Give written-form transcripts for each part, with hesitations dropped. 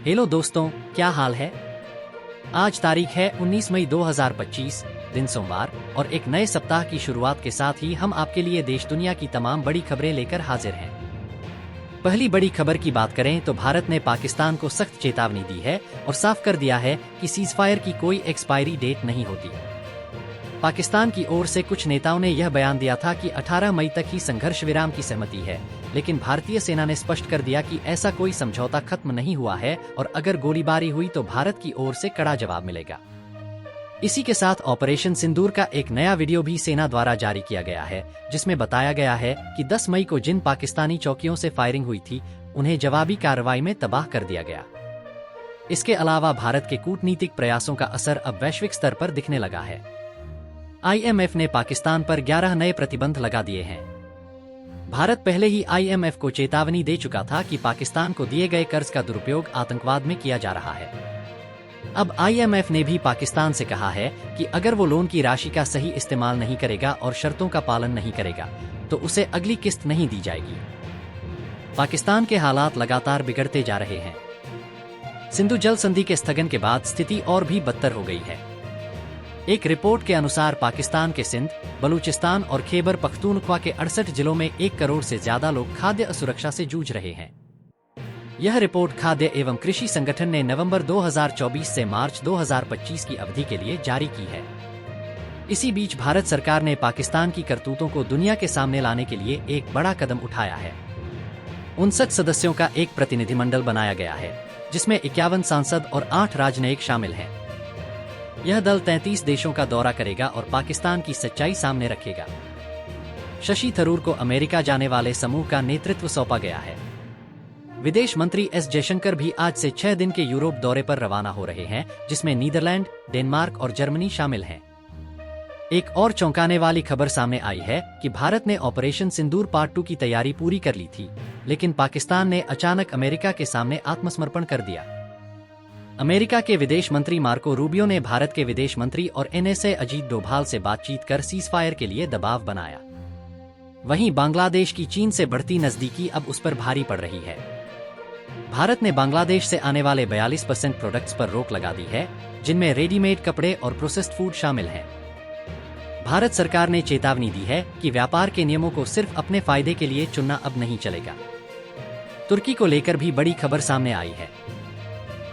Hello दोस्तों, क्या हाल है। आज तारीख है 19 मई 2025, दिन सोमवार, और एक नए सप्ताह की शुरुआत के साथ ही हम आपके लिए देश दुनिया की तमाम बड़ी खबरें लेकर हाजिर हैं। पहली बड़ी खबर की बात करें तो भारत ने पाकिस्तान को सख्त चेतावनी दी है और साफ कर दिया है कि सीजफायर की कोई एक्सपायरी डेट नहीं होती। पाकिस्तान की ओर से कुछ नेताओं ने यह बयान दिया था कि 18 मई तक ही संघर्ष विराम की सहमति है, लेकिन भारतीय सेना ने स्पष्ट कर दिया कि ऐसा कोई समझौता खत्म नहीं हुआ है और अगर गोलीबारी हुई तो भारत की ओर से कड़ा जवाब मिलेगा। इसी के साथ ऑपरेशन सिंदूर का एक नया वीडियो भी सेना द्वारा जारी किया गया है, जिसमें बताया गया है कि 10 मई को जिन पाकिस्तानी चौकियों से फायरिंग हुई थी उन्हें जवाबी कार्रवाई में तबाह कर दिया गया। इसके अलावा भारत के कूटनीतिक प्रयासों का असर अब वैश्विक स्तर पर दिखने लगा है। IMF ने पाकिस्तान पर 11 नए प्रतिबंध लगा दिए हैं। भारत पहले ही IMF को चेतावनी दे चुका था कि पाकिस्तान को दिए गए कर्ज का दुरुपयोग आतंकवाद में किया जा रहा है। अब IMF ने भी पाकिस्तान से कहा है कि अगर वो लोन की राशि का सही इस्तेमाल नहीं करेगा और शर्तों का पालन नहीं करेगा तो उसे अगली किस्त नहीं दी जाएगी। पाकिस्तान के हालात लगातार बिगड़ते जा रहे हैं। सिंधु जल संधि के स्थगन के बाद स्थिति और भी बदतर हो गई है। एक रिपोर्ट के अनुसार पाकिस्तान के सिंध, बलूचिस्तान और खैबर पख्तूनख्वा के 68 जिलों में 1 करोड़ से ज्यादा लोग खाद्य असुरक्षा से जूझ रहे हैं। यह रिपोर्ट खाद्य एवं कृषि संगठन ने नवंबर 2024 से मार्च 2025 की अवधि के लिए जारी की है। इसी बीच भारत सरकार ने पाकिस्तान की करतूतों को दुनिया के सामने लाने के लिए एक बड़ा कदम उठाया है। 59 सदस्यों का एक प्रतिनिधिमंडल बनाया गया है, जिसमें 51 सांसद और 8 राजनयिक शामिल हैं। यह दल 33 देशों का दौरा करेगा और पाकिस्तान की सच्चाई सामने रखेगा। शशि थरूर को अमेरिका जाने वाले समूह का नेतृत्व सौंपा गया है। विदेश मंत्री एस जयशंकर भी आज से 6 दिन के यूरोप दौरे पर रवाना हो रहे हैं, जिसमें नीदरलैंड, डेनमार्क और जर्मनी शामिल हैं। एक और चौंकाने वाली खबर सामने आई है कि भारत ने ऑपरेशन सिंदूर पार्ट 2 की तैयारी पूरी कर ली थी, लेकिन पाकिस्तान ने अचानक अमेरिका के सामने आत्मसमर्पण कर दिया। अमेरिका के विदेश मंत्री मार्को रूबियो ने भारत के विदेश मंत्री और NSA अजीत डोभाल से बातचीत कर सीजफायर के लिए दबाव बनाया। वहीं बांग्लादेश की चीन से बढ़ती नजदीकी अब उस पर भारी पड़ रही है। भारत ने बांग्लादेश से आने वाले 42% प्रोडक्ट्स पर रोक लगा दी है, जिनमें रेडीमेड कपड़े और प्रोसेस्ड फूड शामिल हैं। भारत सरकार ने चेतावनी दी है कि व्यापार के नियमों को सिर्फ अपने फायदे के लिए चुनना अब नहीं चलेगा। तुर्की को लेकर भी बड़ी खबर सामने आई है।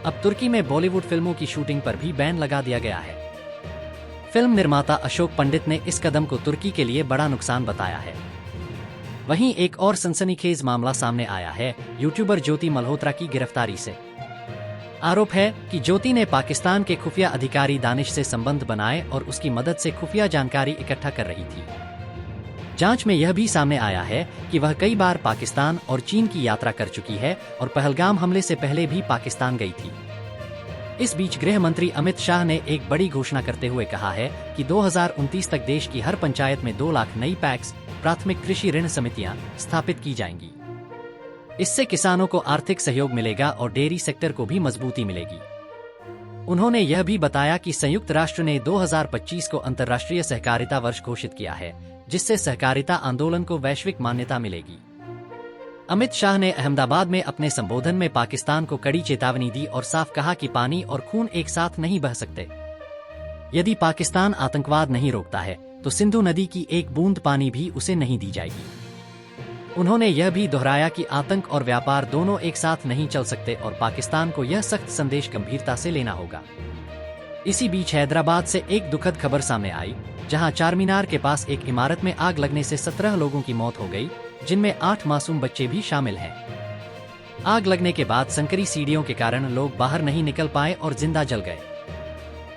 अब तुर्की में बॉलीवुड फिल्मों की शूटिंग पर भी बैन लगा दिया गया है। फिल्म निर्माता अशोक पंडित ने इस कदम को तुर्की के लिए बड़ा नुकसान बताया है। वहीं एक और सनसनीखेज मामला सामने आया है यूट्यूबर ज्योति मल्होत्रा की गिरफ्तारी से। आरोप है कि ज्योति ने पाकिस्तान के खुफिया अधिकारी दानिश से संबंध बनाए और उसकी मदद से खुफिया जानकारी इकट्ठा कर रही थी। जांच में यह भी सामने आया है कि वह कई बार पाकिस्तान और चीन की यात्रा कर चुकी है और पहलगाम हमले से पहले भी पाकिस्तान गई थी। इस बीच गृह मंत्री अमित शाह ने एक बड़ी घोषणा करते हुए कहा है कि 2029 तक देश की हर पंचायत में 2 लाख नई पैक्स प्राथमिक कृषि ऋण समितियां स्थापित की जाएंगी। इससे किसानों को आर्थिक सहयोग मिलेगा और डेयरी सेक्टर को भी मजबूती मिलेगी। उन्होंने यह भी बताया कि संयुक्त राष्ट्र ने 2025 को अंतर्राष्ट्रीय सहकारिता वर्ष घोषित किया है, जिससे सहकारिता आंदोलन को वैश्विक मान्यता मिलेगी। अमित शाह ने अहमदाबाद में अपने संबोधन में पाकिस्तान को कड़ी चेतावनी दी और साफ कहा कि पानी और खून एक साथ नहीं बह सकते। यदि पाकिस्तान आतंकवाद नहीं रोकता है तो सिंधु नदी की एक बूंद पानी भी उसे नहीं दी जाएगी। उन्होंने यह भी दोहराया कि आतंक और व्यापार दोनों एक साथ नहीं चल सकते और पाकिस्तान को यह सख्त संदेश गंभीरता से लेना होगा। इसी बीच हैदराबाद से एक दुखद खबर सामने आई, जहां चारमीनार के पास एक इमारत में आग लगने से 17 लोगों की मौत हो गई, जिनमें 8 मासूम बच्चे भी शामिल हैं। आग लगने के बाद संकरी सीढ़ियों के कारण लोग बाहर नहीं निकल पाए और जिंदा जल गए।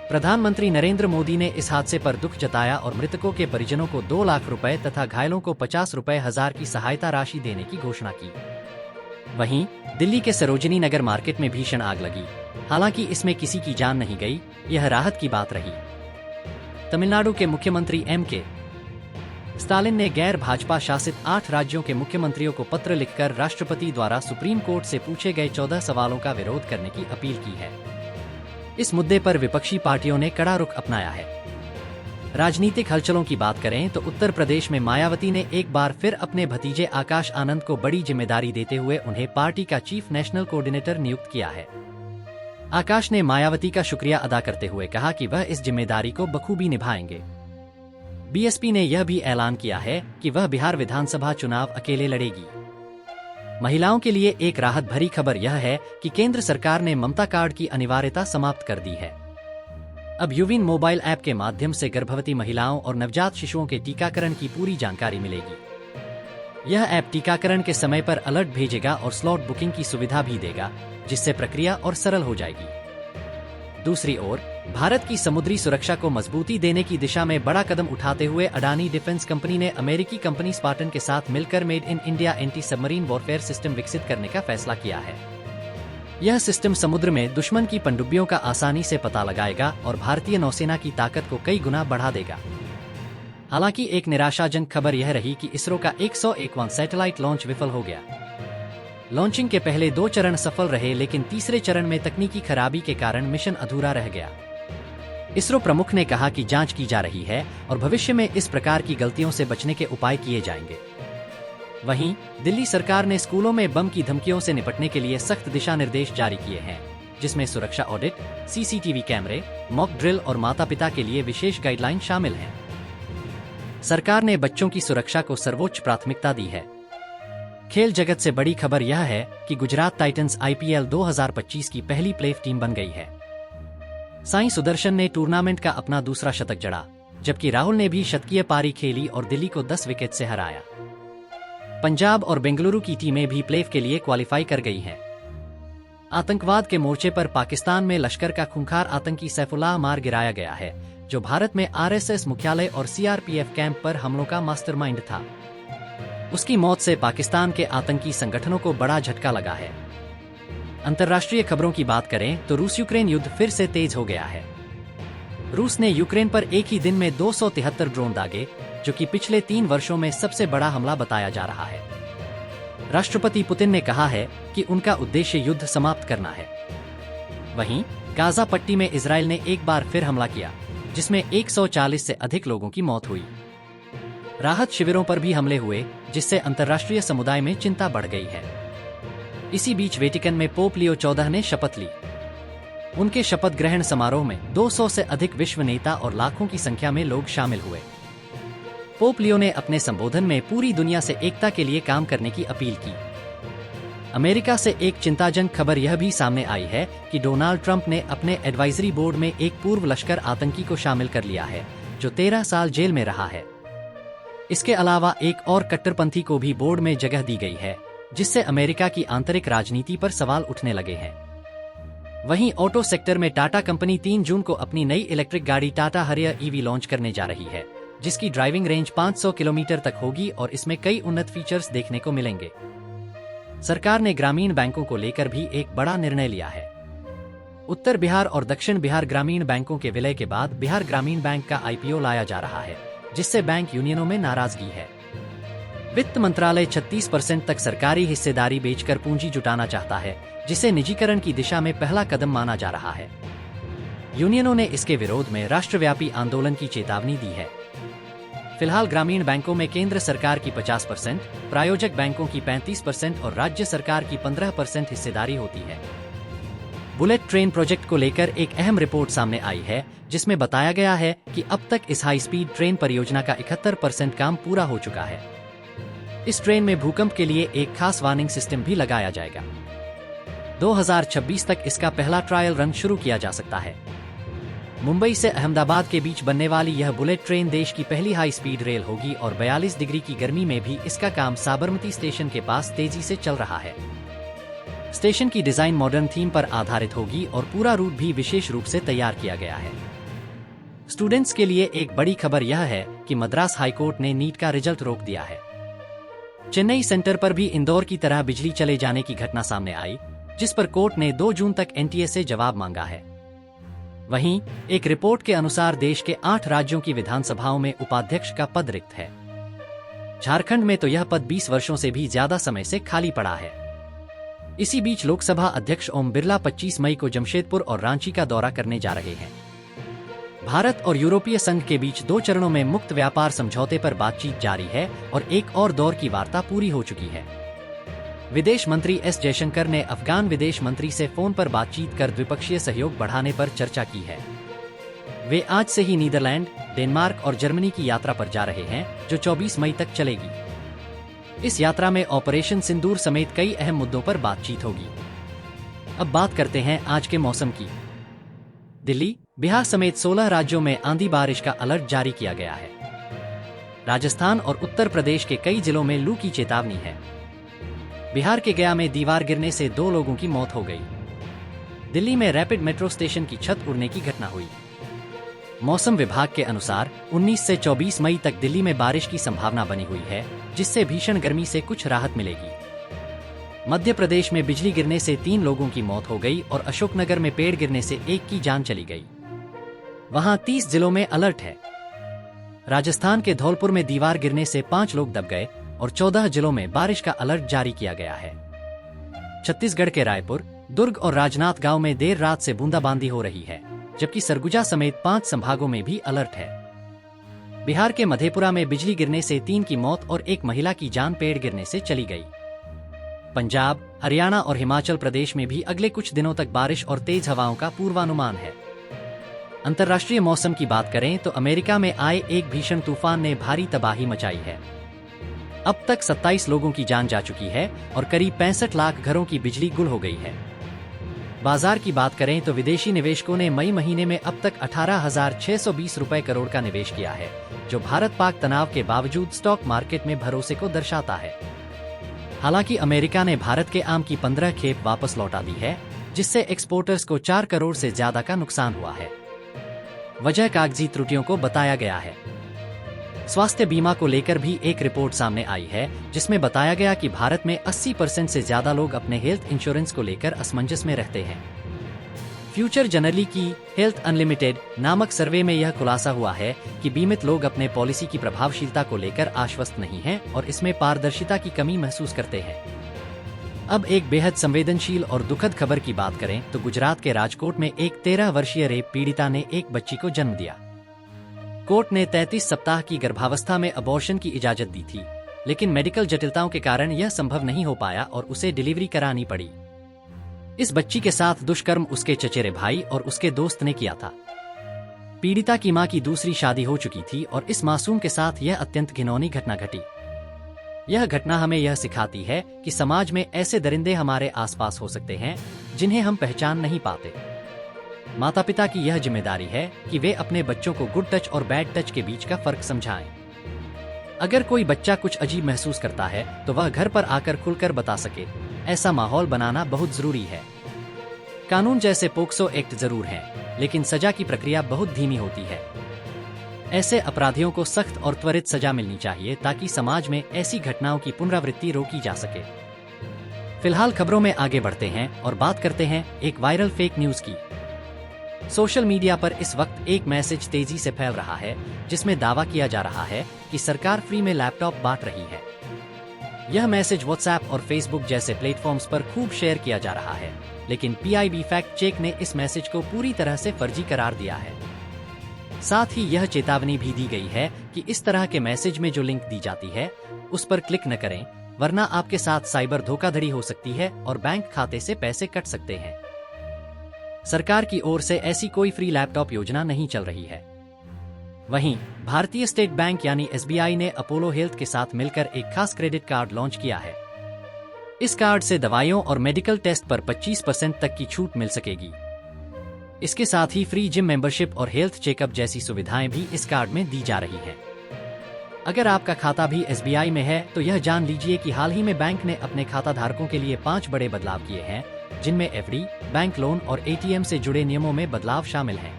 प्रधानमंत्री नरेंद्र मोदी ने इस हादसे पर दुख जताया और मृतकों के परिजनों को 2 लाख रुपए तथा घायलों को 50 रुपए हजार की सहायता राशि देने की घोषणा की। वहीं दिल्ली के सरोजनी नगर मार्केट में भीषण आग लगी। हालांकि इसमें किसी की जान नहीं गई, यह राहत की बात रही। तमिलनाडु के मुख्यमंत्री M.K. स्टालिन ने गैर भाजपा शासित 8 राज्यों के मुख्यमंत्रियों को पत्र लिखकर राष्ट्रपति द्वारा सुप्रीम कोर्ट से पूछे गए 14 सवालों का विरोध करने की अपील की है। इस मुद्दे पर विपक्षी पार्टियों ने कड़ा रुख अपनाया है। राजनीतिक हलचलों की बात करें तो उत्तर प्रदेश में मायावती ने एक बार फिर अपने भतीजे आकाश आनंद को बड़ी जिम्मेदारी देते हुए उन्हें पार्टी का चीफ नेशनल कोऑर्डिनेटर नियुक्त किया है। आकाश ने मायावती का शुक्रिया अदा करते हुए कहा कि वह इस जिम्मेदारी को बखूबी निभाएंगे। बीएसपी ने यह भी ऐलान किया है कि वह बिहार विधानसभा चुनाव अकेले लड़ेगी। महिलाओं के लिए एक राहत भरी खबर यह है कि केंद्र सरकार ने ममता कार्ड की अनिवार्यता समाप्त कर दी है। अब यूविन मोबाइल ऐप के माध्यम से गर्भवती महिलाओं और नवजात शिशुओं के टीकाकरण की पूरी जानकारी मिलेगी। यह ऐप टीकाकरण के समय पर अलर्ट भेजेगा और स्लॉट बुकिंग की सुविधा भी देगा, जिससे प्रक्रिया और सरल हो जाएगी। दूसरी ओर, भारत की समुद्री सुरक्षा को मजबूती देने की दिशा में बड़ा कदम उठाते हुए अडानी डिफेंस कंपनी ने अमेरिकी कंपनी स्पार्टन के साथ मिलकर made in India anti submarine warfare system विकसित करने का फैसला किया है। यह सिस्टम समुद्र में दुश्मन की पनडुब्बियों का आसानी से पता लगाएगा और भारतीय नौसेना की ताकत को कई गुना बढ़ा देगा। हालांकि एक निराशाजनक खबर यह रही कि इसरो का 151वां सैटेलाइट लॉन्च विफल हो गया। लॉन्चिंग के पहले 2 चरण सफल रहे, लेकिन तीसरे चरण में तकनीकी खराबी के कारण मिशन अधूरा रह गया। इसरो प्रमुख ने कहा कि जांच की जा रही है और भविष्य में इस प्रकार की गलतियों से बचने के उपाय किए जाएंगे। वहीं दिल्ली सरकार ने स्कूलों में बम की धमकियों से निपटने के लिए सख्त दिशा निर्देश जारी किए हैं, जिसमें सुरक्षा ऑडिट, सीसीटीवी कैमरे, मॉक ड्रिल और माता-पिता के लिए विशेष गाइडलाइन शामिल हैं। सरकार ने बच्चों की सुरक्षा को सर्वोच्च प्राथमिकता दी है। खेल जगत से बड़ी खबर यह है कि गुजरात टाइटंस आईपीएल 2025 की पहली प्लेऑफ टीम बन गई है। साई सुदर्शन ने टूर्नामेंट का अपना दूसरा शतक जड़ा, जबकि राहुल ने भी शतकीय पारी खेली और दिल्ली को 10 विकेट से हराया। पंजाब और बेंगलुरु की टीमें भी प्लेऑफ के लिए क्वालिफाई कर गई हैं। आतंकवाद के मोर्चे पर पाकिस्तान में लश्कर का खूंखार आतंकी सैफुल्लाह मार गिराया गया है, जो भारत में आरएसएस मुख्यालय और सीआरपीएफ कैंप पर हमलों का मास्टरमाइंड था। उसकी मौत से पाकिस्तान के आतंकी संगठनों को बड़ा झटका लगा है। अंतर्राष्ट्रीय खबरों की बात करें तो रूस यूक्रेन युद्ध फिर से तेज हो गया है। रूस ने यूक्रेन पर एक ही दिन में 273 ड्रोन दागे, जो कि पिछले 3 वर्षों में सबसे बड़ा हमला बताया जा रहा है। राष्ट्रपति पुतिन ने कहा है कि उनका उद्देश्य युद्ध समाप्त करना है। वहीं गाजा पट्टी में इजराइल ने एक बार फिर हमला किया, जिसमें 140 से अधिक लोगों की मौत हुई। राहत शिविरों पर भी हमले हुए, जिससे अंतर्राष्ट्रीय समुदाय में चिंता बढ़ गई है। इसी बीच वेटिकन में पोप लियो 14 ने शपथ ली। उनके शपथ ग्रहण समारोह में 200 से अधिक विश्व नेता और लाखों की संख्या में लोग शामिल हुए। पोप लियो ने अपने संबोधन में पूरी दुनिया से एकता के लिए काम करने की अपील की। अमेरिका से एक चिंताजनक खबर यह भी सामने आई है कि डोनाल्ड ट्रंप ने अपने एडवाइजरी बोर्ड में एक पूर्व लश्कर आतंकी को शामिल कर लिया है, जो 13 साल जेल में रहा है। इसके अलावा एक और कट्टरपंथी को भी बोर्ड में जगह दी गई है, जिससे अमेरिका की आंतरिक राजनीति पर सवाल उठने लगे हैं। वहीं ऑटो सेक्टर में टाटा कंपनी 3 जून को अपनी नई इलेक्ट्रिक गाड़ी टाटा हरियर ईवी लॉन्च करने जा रही है, जिसकी ड्राइविंग रेंज 500 किलोमीटर तक होगी और इसमें कई उन्नत फीचर्स देखने को मिलेंगे। सरकार ने ग्रामीण बैंकों को लेकर भी एक बड़ा निर्णय लिया है। उत्तर बिहार और दक्षिण बिहार ग्रामीण बैंकों के विलय के बाद बिहार ग्रामीण बैंक का आईपीओ लाया जा रहा है, जिससे बैंक यूनियनों में नाराजगी है। वित्त मंत्रालय 36% तक सरकारी हिस्सेदारी बेचकर पूंजी जुटाना चाहता है, जिसे निजीकरण की दिशा में पहला कदम माना जा रहा है। यूनियनों ने इसके विरोध में राष्ट्रव्यापी आंदोलन की चेतावनी दी है। फिलहाल ग्रामीण बैंकों में केंद्र सरकार की 50%, प्रायोजक बैंकों की 35% और राज्य सरकार की 15% हिस्सेदारी होती है। बुलेट ट्रेन प्रोजेक्ट को लेकर एक अहम रिपोर्ट सामने आई है, जिसमें बताया गया है कि अब तक इस हाई स्पीड ट्रेन परियोजना का 71% काम पूरा हो चुका है। इस ट्रेन में भूकंप के लिए एक खास वार्निंग सिस्टम भी लगाया जाएगा। 2026 तक इसका पहला ट्रायल रन शुरू किया जा सकता है। मुंबई से अहमदाबाद के बीच बनने वाली यह बुलेट ट्रेन देश की पहली हाई स्पीड रेल होगी और 42 डिग्री की गर्मी में भी इसका काम साबरमती स्टेशन के पास तेजी से चल रहा है। स्टेशन की डिजाइन मॉडर्न थीम पर आधारित होगी और पूरा रूट भी विशेष रूप से तैयार किया गया है। स्टूडेंट्स के लिए एक बड़ी खबर यह है कि मद्रास हाईकोर्ट ने नीट का रिजल्ट रोक दिया है। चेन्नई सेंटर पर भी इंदौर की तरह बिजली चले जाने की घटना सामने आई, जिस पर कोर्ट ने 2 जून तक एनटीए से जवाब मांगा है। वहीं एक रिपोर्ट के अनुसार देश के 8 राज्यों की विधानसभाओं में उपाध्यक्ष का पद रिक्त है। झारखंड में तो यह पद 20 वर्षों से भी ज्यादा समय से खाली पड़ा है। इसी बीच लोकसभा अध्यक्ष ओम बिरला 25 मई को जमशेदपुर और रांची का दौरा करने जा रहे हैं। भारत और यूरोपीय संघ के बीच 2 चरणों में मुक्त व्यापार समझौते पर बातचीत जारी है और एक और दौर की वार्ता पूरी हो चुकी है। विदेश मंत्री एस जयशंकर ने अफगान विदेश मंत्री से फोन पर बातचीत कर द्विपक्षीय सहयोग बढ़ाने पर चर्चा की है। वे आज से ही नीदरलैंड, डेनमार्क और जर्मनी की यात्रा पर जा रहे हैं, जो 24 मई तक चलेगी। इस यात्रा में ऑपरेशन सिंदूर समेत कई अहम मुद्दों पर बातचीत होगी। अब बात करते हैं आज के मौसम की। दिल्ली, बिहार समेत 16 राज्यों में आंधी बारिश का अलर्ट जारी किया गया है। राजस्थान और उत्तर प्रदेश के कई जिलों में लू की चेतावनी है। बिहार के गया में दीवार गिरने से 2 लोगों की मौत हो गई। दिल्ली में रैपिड मेट्रो स्टेशन की छत उड़ने की घटना हुई। मौसम विभाग के अनुसार 19 से 24 मई तक दिल्ली में बारिश की संभावना बनी हुई है, जिससे भीषण गर्मी से कुछ राहत मिलेगी। मध्य प्रदेश में बिजली गिरने से 3 लोगों की मौत हो गई और अशोकनगर में पेड़ गिरने से 1 की जान चली गई। वहां 30 जिलों में अलर्ट है। राजस्थान के धौलपुर में दीवार गिरने से 5 लोग दब गए और 14 जिलों में बारिश का अलर्ट जारी किया गया है। छत्तीसगढ़ के रायपुर, दुर्ग और राजनांदगांव में देर रात से बूंदाबांदी हो रही है, जबकि सरगुजा समेत 5 संभागों में भी अलर्ट है। बिहार के मधेपुरा में बिजली गिरने से 3 की मौत और 1 महिला की जान पेड़ गिरने से चली गई। पंजाब, हरियाणा और हिमाचल प्रदेश में भी अगले कुछ दिनों तक बारिश और तेज हवाओं का पूर्वानुमान है। अंतर्राष्ट्रीय मौसम की बात करें तो अमेरिका में आए एक भीषण तूफान ने भारी तबाही मचाई है। अब तक 27 लोगों की जान जा चुकी है और करीब 65 लाख घरों की बिजली गुल हो गई है। बाजार की बात करें तो विदेशी निवेशकों ने मई महीने में अब तक 18,620 रुपए करोड़ का निवेश किया है, जो भारत पाक तनाव के बावजूद स्टॉक मार्केट में भरोसे को दर्शाता है। हालांकि अमेरिका ने भारत के आम की 15 खेप वापस लौटा दी है, जिससे एक्सपोर्टर्स को 4 करोड़ से ज्यादा का नुकसान हुआ है। वजह कागजी त्रुटियों को बताया गया है। स्वास्थ्य बीमा को लेकर भी एक रिपोर्ट सामने आई है, जिसमें बताया गया कि भारत में 80% से ज्यादा लोग अपने हेल्थ इंश्योरेंस को लेकर असमंजस में रहते हैं। फ्यूचर जनरली की हेल्थ अनलिमिटेड नामक सर्वे में यह खुलासा हुआ है कि बीमित लोग अपने पॉलिसी की प्रभावशीलता को लेकर आश्वस्त नहीं हैं और इसमें पारदर्शिता की कमी महसूस करते हैं। अब एक बेहद संवेदनशील और दुखद खबर की बात करें तो गुजरात के राजकोट में एक 13 वर्षीय रेप पीड़िता ने एक बच्ची को जन्म दिया। कोर्ट ने 33 सप्ताह की गर्भावस्था में अबॉर्शन की इजाजत दी थी, लेकिन मेडिकल जटिलताओं के कारण यह संभव नहीं हो पाया और उसे डिलीवरी करानी पड़ी। इस बच्ची के साथ दुष्कर्म उसके चचेरे भाई और उसके दोस्त ने किया था। पीड़िता की मां की दूसरी शादी हो चुकी थी और इस मासूम के साथ यह अत्यंत घिनौनी घटना घटी। यह घटना हमें यह सिखाती है कि समाज में ऐसे दरिंदे हमारे आसपास हो सकते हैं, जिन्हें हम पहचान नहीं पाते। माता पिता की यह जिम्मेदारी है कि वे अपने बच्चों को गुड टच और बैड टच के बीच का फर्क समझाएं। अगर कोई बच्चा कुछ अजीब महसूस करता है तो वह घर पर आकर खुलकर बता सके। ऐसा माहौल बनाना बहुत जरूरी है। कानून जैसे पोक्सो एक्ट जरूर हैं, लेकिन सजा की प्रक्रिया बहुत धीमी होती है। ऐसे अपराधियों को सख्त और त्वरित सजा मिलनी चाहिए ताकि समाज में ऐसी घटनाओं की पुनरावृत्ति रोकी जा सके। फिलहाल खबरों में आगे बढ़ते हैं और बात करते हैं एक वायरल फेक न्यूज की। सोशल मीडिया पर इस वक्त एक मैसेज तेजी से फैल रहा है, जिसमें दावा किया जा रहा है कि सरकार फ्री में लैपटॉप बांट रही है। यह मैसेज व्हाट्सएप और फेसबुक जैसे प्लेटफॉर्म्स पर खूब शेयर किया जा रहा है, लेकिन पीआईबी फैक्ट चेक ने इस मैसेज को पूरी तरह से फर्जी करार दिया है। साथ ही यह चेतावनी भी दी गई है कि इस तरह के मैसेज में जो लिंक दी जाती है उस पर क्लिक न करें, वरना आपके साथ साइबर धोखाधड़ी हो सकती है और बैंक खाते से पैसे कट सकते हैं। सरकार की ओर से ऐसी कोई फ्री लैपटॉप योजना नहीं चल रही है। वहीं भारतीय स्टेट बैंक यानी एसबीआई ने अपोलो हेल्थ के साथ मिलकर एक खास क्रेडिट कार्ड लॉन्च किया है। इस कार्ड से दवाइयों और मेडिकल टेस्ट पर 25% तक की छूट मिल सकेगी। इसके साथ ही फ्री जिम मेंबरशिप और हेल्थ चेकअप जैसी सुविधाएं भी इस कार्ड में दी जा रही हैं। अगर आपका खाता भी एसबीआई में है तो यह जान लीजिए कि हाल ही में बैंक ने अपने खाता धारकों के लिए 5 बड़े बदलाव किए हैं, जिनमें एफडी, बैंक लोन और एटीएम से जुड़े नियमों में बदलाव शामिल हैं।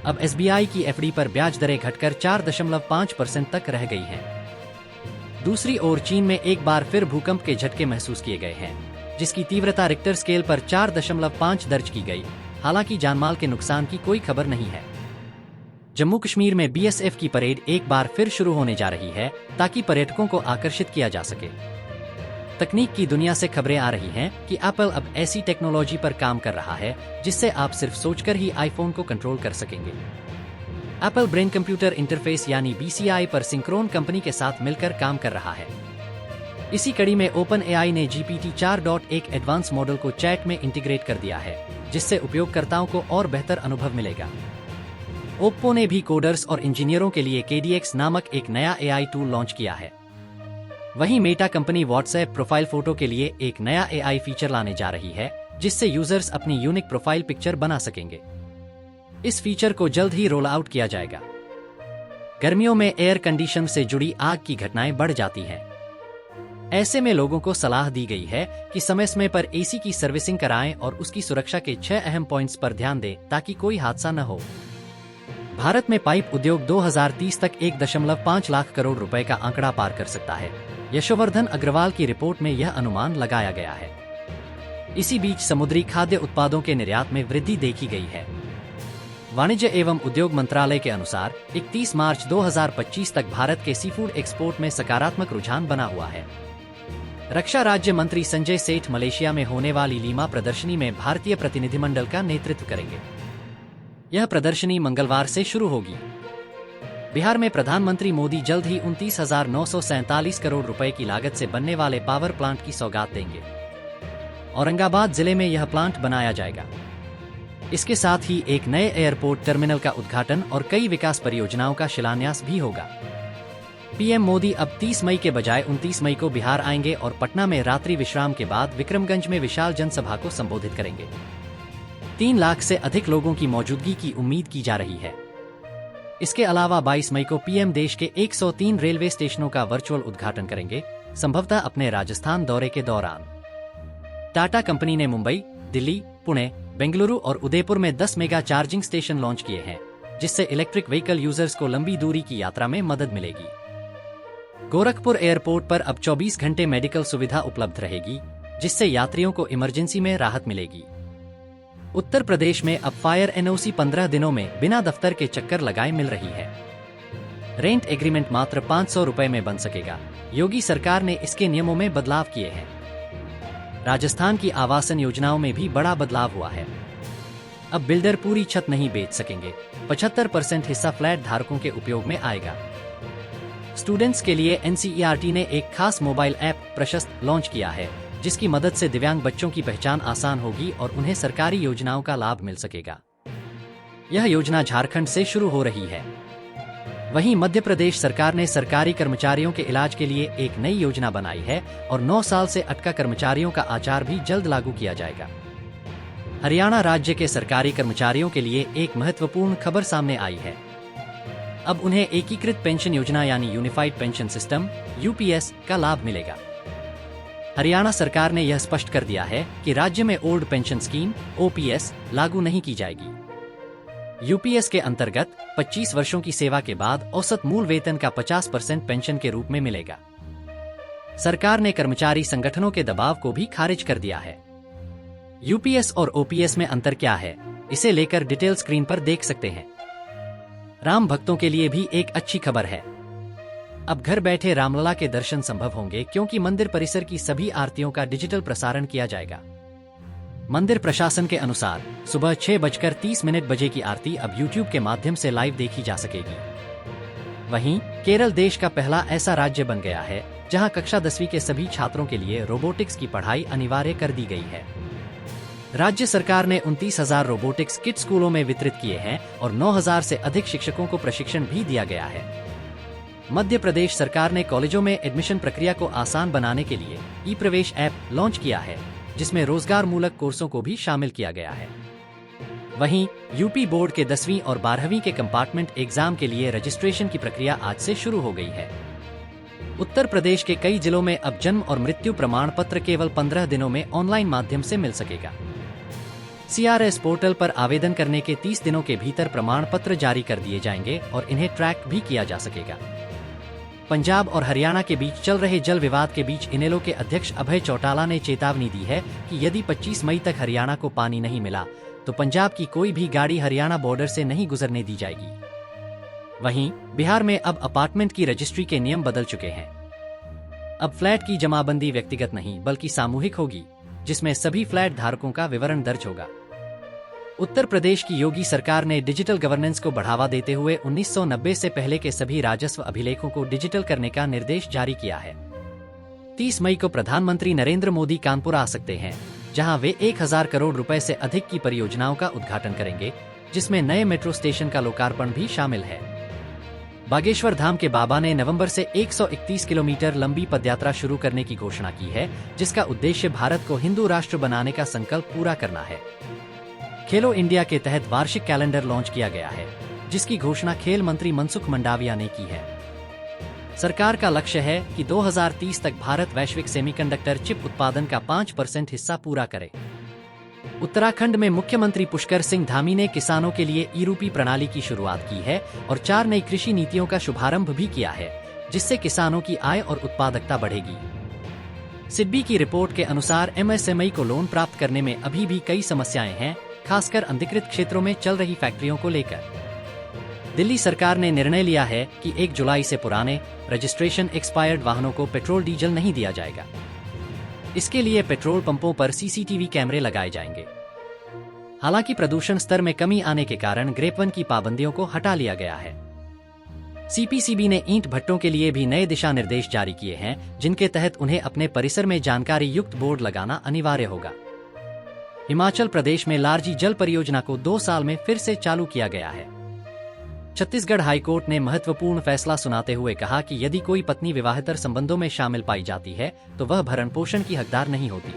अब एसबीआई की एफडी पर ब्याज दरें घटकर 4.5% तक रह गई हैं। दूसरी ओर चीन में एक बार फिर भूकंप के झटके महसूस किए गए हैं, जिसकी तीव्रता रिक्टर स्केल पर 4.5 दर्ज की गई। हालांकि जानमाल के नुकसान की कोई खबर नहीं है। जम्मू कश्मीर में बीएसएफ की परेड एक बार फिर शुरू होने जा रही है, ताकि पर्यटकों को आकर्षित किया जा सके। तकनीक की दुनिया से खबरें आ रही हैं कि एप्पल अब ऐसी टेक्नोलॉजी पर काम कर रहा है जिससे आप सिर्फ सोचकर ही आईफोन को कंट्रोल कर सकेंगे। एप्पल ब्रेन कंप्यूटर इंटरफेस यानी बीसीआई पर सिंक्रोन कंपनी के साथ मिलकर काम कर रहा है। इसी कड़ी में OpenAI ने GPT 4.1 एडवांस मॉडल को चैट में इंटीग्रेट कर दिया है, जिससे उपयोगकर्ताओं को और बेहतर अनुभव मिलेगा। ओप्पो ने भी कोडर्स और इंजीनियरों के लिए KDX नामक एक नया AI टूल लॉन्च किया है। वहीं Meta company WhatsApp profile photo के लिए एक नया AI फीचर लाने जा रही है, जिससे यूजर्स अपनी यूनिक प्रोफाइल पिक्चर बना सकेंगे। इस फीचर को जल्द ही रोल आउट किया जाएगा। गर्मियों में एयर कंडीशन से जुड़ी आग की घटनाएं बढ़ जाती हैं। ऐसे में लोगों को सलाह दी गई है कि समय समय पर AC की सर्विसिंग कराएं और उसकी सुरक्षा के 6 अहम पॉइंट्स पर ध्यान दें ताकि कोई हादसा न हो। भारत में पाइप उद्योग 2030 तक 1.5 लाख करोड़ रुपए का आंकड़ा पार कर सकता है। यशोवर्धन अग्रवाल की रिपोर्ट में यह अनुमान लगाया गया है। इसी बीच समुद्री खाद्य उत्पादों के निर्यात में वृद्धि देखी गई है। वाणिज्य एवं उद्योग मंत्रालय के अनुसार 31 मार्च 2025 तक भारत के सीफूड एक्सपोर्ट में सकारात्मक रुझान बना हुआ है। रक्षा राज्य मंत्री संजय सेठ मलेशिया में होने वाली लीमा प्रदर्शनी में भारतीय प्रतिनिधिमंडल का नेतृत्व करेंगे। यह प्रदर्शनी मंगलवार से शुरू होगी। बिहार में प्रधानमंत्री मोदी जल्द ही 29,947 करोड़ रुपए की लागत से बनने वाले पावर प्लांट की सौगात देंगे। औरंगाबाद जिले में यह प्लांट बनाया जाएगा। इसके साथ ही एक नए एयरपोर्ट टर्मिनल का उद्घाटन और कई विकास परियोजनाओं का शिलान्यास भी होगा। पीएम मोदी अब 30 मई के बजाय 29 मई को बिहार आएंगे और पटना में रात्रि विश्राम के बाद विक्रमगंज में विशाल जनसभा को संबोधित करेंगे। 3 लाख से अधिक लोगों की मौजूदगी की उम्मीद की जा रही है। इसके अलावा 22 मई को पीएम देश के 103 रेलवे स्टेशनों का वर्चुअल उद्घाटन करेंगे, संभवतः अपने राजस्थान दौरे के दौरान। टाटा कंपनी ने मुंबई, दिल्ली, पुणे, बेंगलुरु और उदयपुर में 10 मेगा चार्जिंग स्टेशन लॉन्च किए हैं, जिससे इलेक्ट्रिक व्हीकल यूजर्स को लंबी दूरी की यात्रा में मदद मिलेगी। गोरखपुर एयरपोर्ट पर अब 24 घंटे मेडिकल सुविधा उपलब्ध रहेगी, जिससे यात्रियों को इमरजेंसी में राहत मिलेगी। उत्तर प्रदेश में अब फायर NOC 15 दिनों में बिना दफ्तर के चक्कर लगाए मिल रही है। रेंट एग्रीमेंट मात्र 500 रुपए में बन सकेगा। योगी सरकार ने इसके नियमों में बदलाव किए हैं। राजस्थान की आवासन योजनाओं में भी बड़ा बदलाव हुआ है। अब बिल्डर पूरी छत नहीं बेच सकेंगे। 75% हिस्सा फ्लैट धारकों के उपयोग में आएगा। स्टूडेंट्स के लिए NCERT ने एक खास मोबाइल ऐप प्रशस्त लॉन्च किया है, जिसकी मदद से दिव्यांग बच्चों की पहचान आसान होगी और उन्हें सरकारी योजनाओं का लाभ मिल सकेगा। यह योजना झारखंड से शुरू हो रही है। वहीं मध्य प्रदेश सरकार ने सरकारी कर्मचारियों के इलाज के लिए एक नई योजना बनाई है और 9 साल से अटका कर्मचारियों का आचार भी जल्द लागू किया जाएगा। हरियाणा राज्य के सरकारी कर्मचारियों के लिए एक महत्वपूर्ण खबर सामने आई है। अब उन्हें एकीकृत पेंशन योजना यानी यूनिफाइड पेंशन सिस्टम UPS का लाभ मिलेगा। हरियाणा सरकार ने यह स्पष्ट कर दिया है कि राज्य में ओल्ड पेंशन स्कीम OPS लागू नहीं की जाएगी। UPS के अंतर्गत 25 वर्षों की सेवा के बाद औसत मूल वेतन का 50% पेंशन के रूप में मिलेगा। सरकार ने कर्मचारी संगठनों के दबाव को भी खारिज कर दिया है। UPS और OPS में अंतर क्या है, इसे लेकर डिटेल स्क्रीन पर देख सकते हैं। राम भक्तों के लिए भी एक अच्छी खबर है। अब घर बैठे रामलला के दर्शन संभव होंगे, क्योंकि मंदिर परिसर की सभी आरतियों का डिजिटल प्रसारण किया जाएगा। मंदिर प्रशासन के अनुसार सुबह 6:30 बजे की आरती अब YouTube के माध्यम से लाइव देखी जा सकेगी। वहीं केरल देश का पहला ऐसा राज्य बन गया है जहां कक्षा 10वीं के सभी छात्रों के लिए रोबोटिक्स की पढ़ाई अनिवार्य कर दी गई है। राज्य सरकार ने 29,000 रोबोटिक्स किट स्कूलों में वितरित किए हैं और 9,000 से अधिक शिक्षकों को प्रशिक्षण भी दिया गया है। मध्य प्रदेश सरकार ने कॉलेजों में एडमिशन प्रक्रिया को आसान बनाने के लिए ई-प्रवेश ऐप लॉन्च किया है, जिसमें रोजगार मूलक कोर्सों को भी शामिल किया गया है। वहीं यूपी बोर्ड के 10वीं और 12वीं के कंपार्टमेंट एग्जाम के लिए रजिस्ट्रेशन की प्रक्रिया आज से शुरू हो गई है। उत्तर प्रदेश के कई जिलों में अब जन्म और मृत्यु प्रमाण पत्र केवल 15 दिनों में ऑनलाइन माध्यम से मिल सकेगा। CRS पोर्टल पर आवेदन करने के 30 दिनों के भीतर प्रमाण पत्र जारी कर दिए जाएंगे और इन्हें ट्रैक भी किया जा सकेगा। पंजाब और हरियाणा के बीच चल रहे जल विवाद के बीच इनेलो के अध्यक्ष अभय चौटाला ने चेतावनी दी है कि यदि 25 मई तक हरियाणा को पानी नहीं मिला तो पंजाब की कोई भी गाड़ी हरियाणा बॉर्डर से नहीं गुजरने दी जाएगी। वहीं बिहार में अब अपार्टमेंट की रजिस्ट्री के नियम बदल चुके हैं। अब फ्लैट की जमाबंदी व्यक्तिगत नहीं बल्कि सामूहिक होगी, जिसमें सभी फ्लैट धारकों का विवरण दर्ज होगा। उत्तर प्रदेश की योगी सरकार ने डिजिटल गवर्नेंस को बढ़ावा देते हुए 1990 से पहले के सभी राजस्व अभिलेखों को डिजिटल करने का निर्देश जारी किया है। 30 मई को प्रधानमंत्री नरेंद्र मोदी कानपुर आ सकते हैं, जहां वे 1000 करोड़ रुपए से अधिक की परियोजनाओं का उद्घाटन करेंगे, जिसमें नए मेट्रो स्टेशन का लोकार्पण भी शामिल है। बागेश्वर धाम के बाबा ने नवंबर से 131 किलोमीटर लंबी पदयात्रा शुरू करने की घोषणा की है, जिसका उद्देश्य भारत को हिंदू राष्ट्र बनाने का संकल्प पूरा करना है। खेलो इंडिया के तहत वार्षिक कैलेंडर लॉन्च किया गया है, जिसकी घोषणा खेल मंत्री मनसुख मंडाविया ने की है। सरकार का लक्ष्य है कि 2030 तक भारत वैश्विक सेमीकंडक्टर चिप उत्पादन का 5% हिस्सा पूरा करे। उत्तराखंड में मुख्यमंत्री पुष्कर सिंह धामी ने किसानों के लिए ई-रूपी प्रणाली की शुरुआत की है और 4 नई कृषि नीतियों का शुभारंभ भी किया है, जिससे किसानों की आय और उत्पादकता बढ़ेगी। सिडबी की रिपोर्ट के अनुसार एमएसएमई को लोन प्राप्त करने में अभी भी कई समस्याएं हैं, खासकर अधिकृत क्षेत्रों में चल रही फैक्ट्रियों को लेकर। दिल्ली सरकार ने निर्णय लिया है कि 1 जुलाई से पुराने रजिस्ट्रेशन एक्सपायर्ड वाहनों को पेट्रोल डीजल नहीं दिया जाएगा। इसके लिए पेट्रोल पंपों पर सीसीटीवी कैमरे लगाए जाएंगे। हालांकि प्रदूषण स्तर में कमी आने के कारण ग्रेप 1 की पाबंदियों को हटा लिया गया है। सीपीसीबी ने ईंट भट्टों के लिए भी नए दिशा निर्देश जारी किए हैं, जिनके तहत उन्हें अपने परिसर में जानकारी युक्त बोर्ड लगाना अनिवार्य होगा। हिमाचल प्रदेश में लारजी जल परियोजना को 2 साल में फिर से चालू किया गया है। छत्तीसगढ़ हाईकोर्ट ने महत्वपूर्ण फैसला सुनाते हुए कहा कि यदि कोई पत्नी विवाहेतर संबंधों में शामिल पाई जाती है तो वह भरण पोषण की हकदार नहीं होती।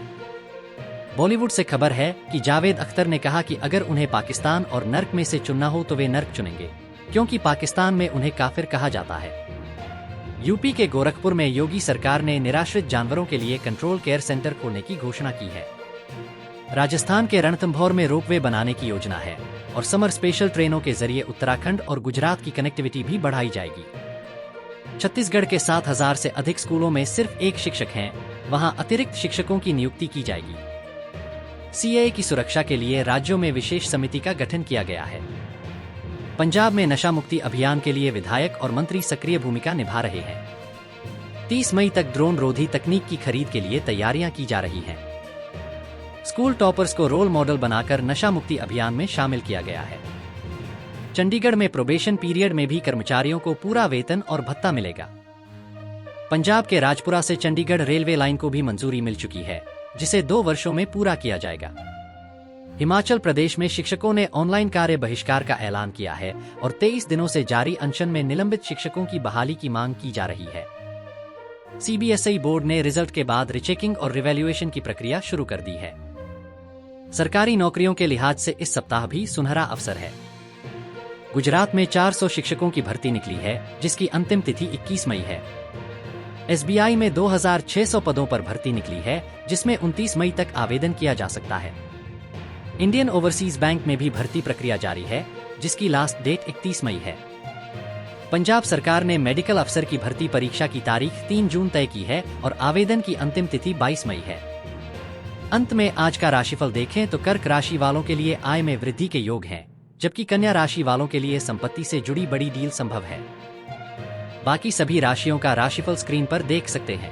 बॉलीवुड से खबर है कि जावेद अख्तर ने कहा कि अगर उन्हें पाकिस्तान और नर्क में से चुनना हो तो वे नर्क चुनेंगे, क्योंकि पाकिस्तान में उन्हें काफिर कहा जाता है। यूपी के गोरखपुर में योगी सरकार ने निराश्रित जानवरों के लिए कंट्रोल केयर सेंटर खोलने की घोषणा की है। राजस्थान के रणथंभौर में रोपवे बनाने की योजना है और समर स्पेशल ट्रेनों के जरिए उत्तराखंड और गुजरात की कनेक्टिविटी भी बढ़ाई जाएगी। छत्तीसगढ़ के 7000 से अधिक स्कूलों में सिर्फ 1 शिक्षक हैं, वहां अतिरिक्त शिक्षकों की नियुक्ति की जाएगी। सीएए की सुरक्षा के लिए राज्यों में विशेष समिति का गठन किया गया है। पंजाब में नशा मुक्ति अभियान के लिए विधायक और मंत्री सक्रिय भूमिका निभा रहे हैं। 30 मई तक ड्रोन रोधी तकनीक की खरीद के लिए तैयारियां की जा रही हैं। स्कूल टॉपर्स को रोल मॉडल बनाकर नशा मुक्ति अभियान में शामिल किया गया है। चंडीगढ़ में प्रोबेशन पीरियड में भी कर्मचारियों को पूरा वेतन और भत्ता मिलेगा। पंजाब के राजपुरा से चंडीगढ़ रेलवे लाइन को भी मंजूरी मिल चुकी है, जिसे 2 वर्षों में पूरा किया जाएगा। हिमाचल प्रदेश में शिक्षकों ने ऑनलाइन कार्य बहिष्कार का ऐलान किया है और 23 दिनों से जारी अनशन में निलंबित शिक्षकों की बहाली की मांग की जा रही है। सीबीएसई बोर्ड ने रिजल्ट के बाद रिचेकिंग और रिवैल्यूएशन की प्रक्रिया शुरू कर दी है। सरकारी नौकरियों के लिहाज से इस सप्ताह भी सुनहरा अवसर है। गुजरात में 400 शिक्षकों की भर्ती निकली है, जिसकी अंतिम तिथि 21 मई है। एसबीआई में 2600 पदों पर भर्ती निकली है, जिसमें 29 मई तक आवेदन किया जा सकता है। इंडियन ओवरसीज बैंक में भी भर्ती प्रक्रिया जारी है, जिसकी लास्ट डेट 31 मई है। पंजाब सरकार ने मेडिकल अफसर की भर्ती परीक्षा की तारीख 3 जून तय की है और आवेदन की अंतिम तिथि 22 मई है। अंत में आज का राशिफल देखें तो कर्क राशि वालों के लिए आय में वृद्धि के योग हैं, जबकि कन्या राशि वालों के लिए संपत्ति से जुड़ी बड़ी डील संभव है। बाकी सभी राशियों का राशिफल स्क्रीन पर देख सकते हैं।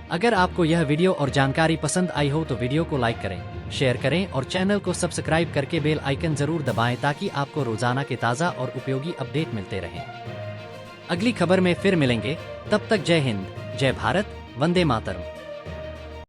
अगर आपको यह वीडियो और जानकारी पसंद आई हो तो वीडियो को लाइक करें, शेयर करें और चैनल को सब्सक्राइब करके बेल आइकन जरूर दबाएं ताकि आपको रोजाना के ताज़ा और उपयोगी अपडेट मिलते रहें। अगली खबर में फिर मिलेंगे, तब तक जय हिंद, जय भारत, वंदे मातरम।